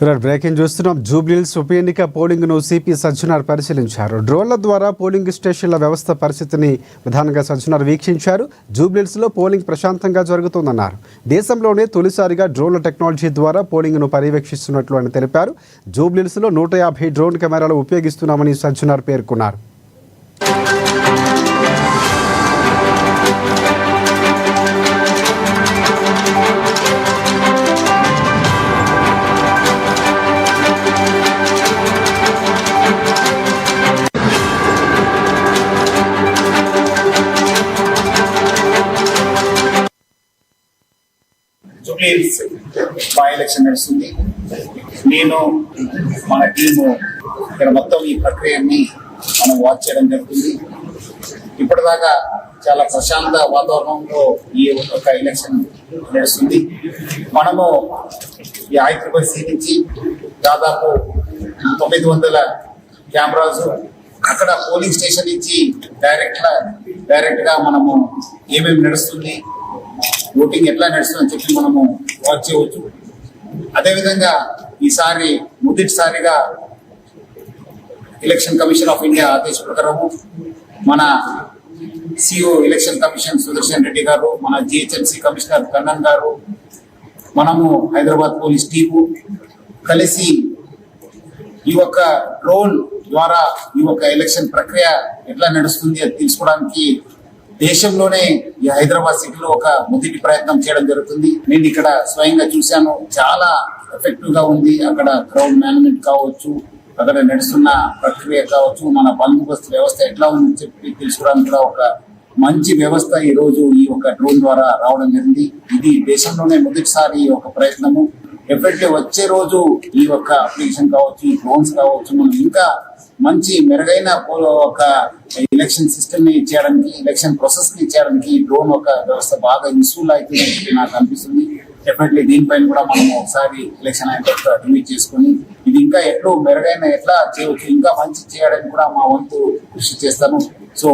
Breaking చూస్తున్నాం. జూబ్లీహిల్స్ ఉప ఎన్నిక పోలింగ్ ను సిపి సజ్జనార్ పరిశీలించారు. డ్రోన్ల ద్వారా పోలింగ్ స్టేషన్ల వ్యవస్థ పరిస్థితిని ప్రధానంగా సజ్జనార్ వీక్షించారు. జూబ్లీహిల్స్ లో పోలింగ్ ప్రశాంతంగా జరుగుతుందన్నారు. దేశంలోనే తొలిసారిగా డ్రోన్ల టెక్నాలజీ ద్వారా పోలింగ్ ను పర్యవేక్షిస్తున్నట్లు అని తెలిపారు. జూబ్లీహిల్స్ లో 150 డ్రోన్ కెమెరాలు ఉపయోగిస్తున్నామని సజ్జనార్ పేర్కొన్నారు. జూబ్లీహిల్స్ బై ఎలక్షన్ నడుస్తుంది. నేను మన టీము ఇక్కడ మొత్తం ఈ ప్రక్రియని మనం వాచ్ చేయడం జరుగుతుంది. ఇప్పటిదాకా చాలా ప్రశాంత వాతావరణంలో ఈ ఒక ఎలక్షన్ నడుస్తుంది. మనము ఈ ICC నుంచి దాదాపు 900 కెమెరాస్ అక్కడ పోలింగ్ స్టేషన్ నుంచి డైరెక్ట్ గా మనము ఏమేమి నడుస్తుంది, ఓటింగ్ ఎట్లా నడుస్తుందని చెప్పి మనము వాచ్ చేయవచ్చు. అదేవిధంగా ఈసారి మొదటిసారిగా ఎలక్షన్ కమిషన్ ఆఫ్ ఇండియా ఆదేశ ప్రకారము మన CEO election commission Sudarshan Reddy garu, మన GHMC కమిషనర్ కన్నన్ గారు, మనము హైదరాబాద్ పోలీస్ టీము కలిసి ఈ యొక్క డ్రోన్ ద్వారా ఈ యొక్క ఎలక్షన్ ప్రక్రియ ఎట్లా నడుస్తుంది అది తెలుసుకోవడానికి దేశంలోనే ఈ హైదరాబాద్ సిటీలో ఒక మొదటి ప్రయత్నం చేయడం జరుగుతుంది. నేను ఇక్కడ స్వయంగా చూశాను, చాలా ఎఫెక్టివ్ గా ఉంది. అక్కడ క్రౌడ్ మేనేజ్మెంట్ కావచ్చు, అక్కడ నడుస్తున్న ప్రక్రియ కావచ్చు, మన బందోబస్తు వ్యవస్థ ఎట్లా ఉందని చెప్పి తెలుసుకోవడానికి కూడా ఒక మంచి వ్యవస్థ ఈ రోజు ఈ ఒక డ్రోన్ ద్వారా రావడం జరిగింది. ఇది దేశంలోనే మొదటిసారి ఒక ప్రయత్నము. ఎఫెక్టివ్ వచ్చే రోజు ఈ యొక్క అప్లికేషన్ కావచ్చు, ఈ డ్రోన్స్ కావచ్చు, మనం ఇంకా మంచి మెరుగైన ఒక ఎలక్షన్ సిస్టమ్ ని చేయడానికి, ఎలక్షన్ ప్రాసెస్ ని చేయడానికి డ్రోన్ ఒక వ్యవస్థ బాగా యూస్ఫుల్ అవుతుంది నాకు అనిపిస్తుంది. డెఫినెట్లీ దీనిపైన కూడా మనం ఒకసారి ఎలక్షన్ అయిన తర్వాత రివ్యూ చేసుకుని ఇది ఇంకా ఎట్లా మెరుగైన ఎట్లా చేయవచ్చు, ఇంకా మంచి చేయడానికి కూడా మా వంతు కృషి చేస్తాను. సో